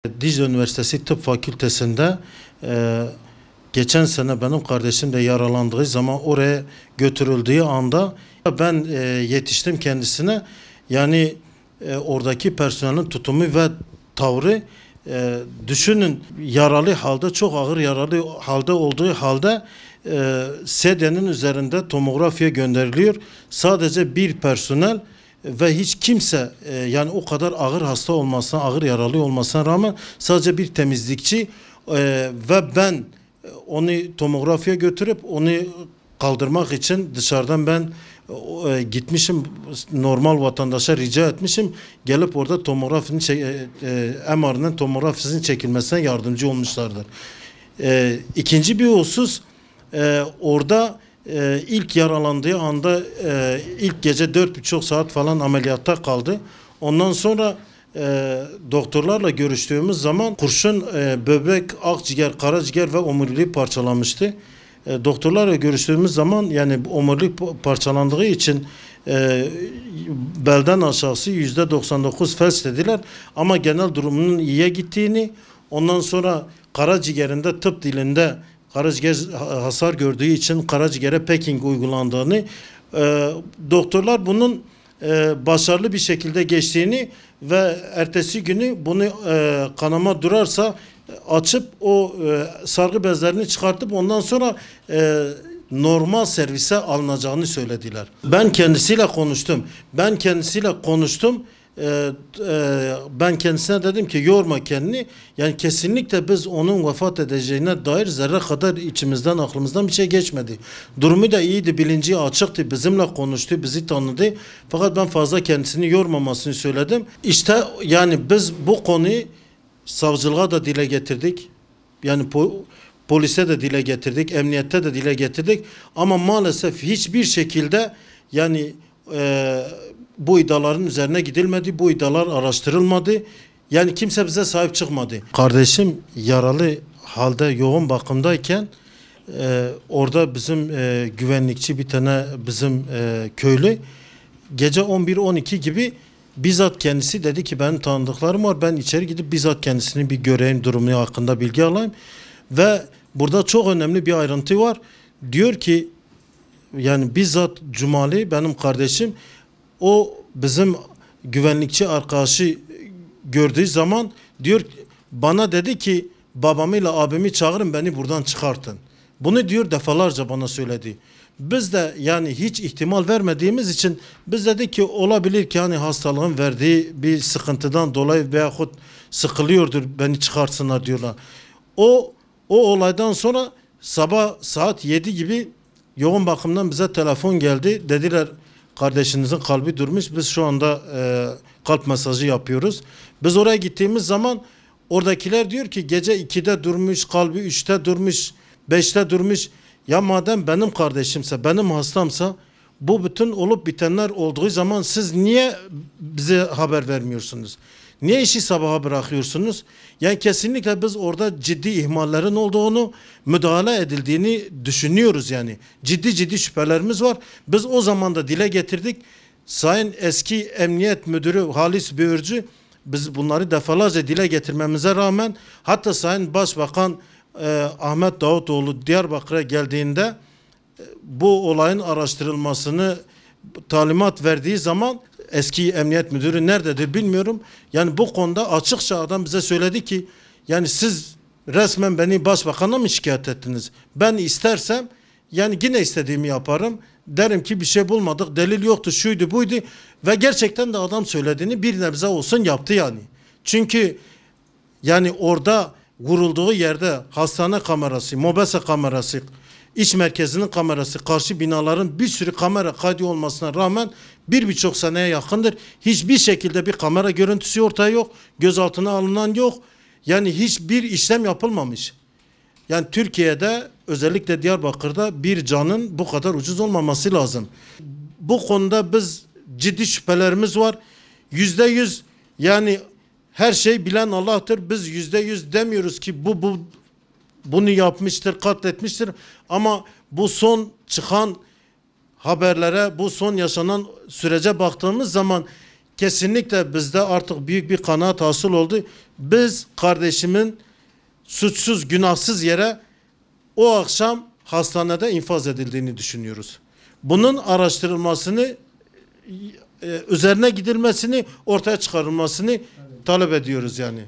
Dicle Üniversitesi Tıp Fakültesi'nde geçen sene benim kardeşim de yaralandığı zaman oraya götürüldüğü anda ben yetiştim kendisine. Yani oradaki personelin tutumu ve tavrı, düşünün, yaralı halde, çok ağır yaralı halde olduğu halde sedyenin üzerinde tomografiye gönderiliyor. Sadece bir personel ve hiç kimse, yani o kadar ağır hasta olmasına, ağır yaralı olmasına rağmen sadece bir temizlikçi ve ben onu tomografiye götürüp onu kaldırmak için dışarıdan ben gitmişim, normal vatandaşa rica etmişim, gelip orada tomografinin MR'nin tomografisinin çekilmesine yardımcı olmuşlardır. İkinci bir husus, orada ilk yaralandığı anda ilk gece 4,5 saat falan ameliyatta kaldı. Ondan sonra doktorlarla görüştüğümüz zaman kurşun böbrek, akciğer, karaciğer ve omuriliği parçalamıştı. Doktorlarla görüştüğümüz zaman, yani omurilik parçalandığı için belden aşağısı %99 felç dediler. Ama genel durumunun iyiye gittiğini, ondan sonra karaciğerinde, tıp dilinde karaciğer hasar gördüğü için karaciğere packing uygulandığını, doktorlar bunun başarılı bir şekilde geçtiğini ve ertesi günü bunu kanama durarsa açıp o sargı bezlerini çıkartıp ondan sonra normal servise alınacağını söylediler. Ben kendisiyle konuştum. Ben kendisine dedim ki yorma kendini. Yani kesinlikle biz onun vefat edeceğine dair zerre kadar içimizden, aklımızdan bir şey geçmedi. Durumu da iyiydi, bilinci açıktı, bizimle konuştu, bizi tanıdı. Fakat ben fazla kendisini yormamasını söyledim. İşte yani biz bu konuyu savcılığa da dile getirdik. Yani polise de dile getirdik, emniyette de dile getirdik. Ama maalesef hiçbir şekilde yani bu iddiaların üzerine gidilmedi, bu iddialar araştırılmadı. Yani kimse bize sahip çıkmadı. Kardeşim yaralı halde yoğun bakımdayken orada bizim güvenlikçi bir tane bizim köylü gece 11-12 gibi bizzat kendisi dedi ki benim tanıdıklarım var, ben içeri gidip bizzat kendisini bir göreyim, durumu hakkında bilgi alayım. Ve burada çok önemli bir ayrıntı var. Diyor ki yani bizzat Cumali benim kardeşim, o bizim güvenlikçi arkadaşı gördüğü zaman diyor, bana dedi ki babamı ile abimi çağırın, beni buradan çıkartın. Bunu diyor defalarca bana söyledi. Biz de yani hiç ihtimal vermediğimiz için biz dedik ki olabilir ki hani hastalığın verdiği bir sıkıntıdan dolayı veyahut sıkılıyordur, beni çıkartsınlar diyorlar. O olaydan sonra sabah saat 7 gibi yoğun bakımdan bize telefon geldi. Dediler kardeşinizin kalbi durmuş, biz şu anda kalp masajı yapıyoruz. Biz oraya gittiğimiz zaman oradakiler diyor ki gece 2'de durmuş, kalbi 3'te durmuş, 5'te durmuş. Ya madem benim kardeşimse, benim hastamsa, bu bütün olup bitenler olduğu zaman siz niye bize haber vermiyorsunuz? Niye işi sabaha bırakıyorsunuz? Yani kesinlikle biz orada ciddi ihmallerin olduğunu, müdahale edildiğini düşünüyoruz yani. Ciddi şüphelerimiz var. Biz o zaman da dile getirdik. Sayın eski Emniyet Müdürü Halis Böğürcü, biz bunları defalarca dile getirmemize rağmen, hatta Sayın Başbakan Ahmet Davutoğlu Diyarbakır'a geldiğinde bu olayın araştırılmasını talimat verdiği zaman, eski emniyet müdürü nerededir bilmiyorum. Yani bu konuda açıkça adam bize söyledi ki yani siz resmen beni başbakana mı şikayet ettiniz? Ben istersem yani yine istediğimi yaparım. Derim ki bir şey bulmadık, delil yoktu, şuydu buydu. Ve gerçekten de adam söylediğini bir nebze olsun yaptı yani. Çünkü yani orada vurulduğu yerde hastane kamerası, mobese kamerası, İç merkezinin kamerası, karşı binaların bir sürü kamera kaydı olmasına rağmen 1,5 seneye yakındır hiçbir şekilde bir kamera görüntüsü ortaya yok. Gözaltına alınan yok. Yani hiçbir işlem yapılmamış. Yani Türkiye'de, özellikle Diyarbakır'da bir canın bu kadar ucuz olmaması lazım. Bu konuda biz ciddi şüphelerimiz var. %100 yani her şey bilen Allah'tır. Biz %100 demiyoruz ki bunu yapmıştır, katletmiştir. Ama bu son çıkan haberlere, bu son yaşanan sürece baktığımız zaman kesinlikle bizde artık büyük bir kanaat hasıl oldu. Biz kardeşimin suçsuz, günahsız yere o akşam hastanede infaz edildiğini düşünüyoruz. Bunun araştırılmasını, üzerine gidilmesini, ortaya çıkarılmasını talep ediyoruz yani.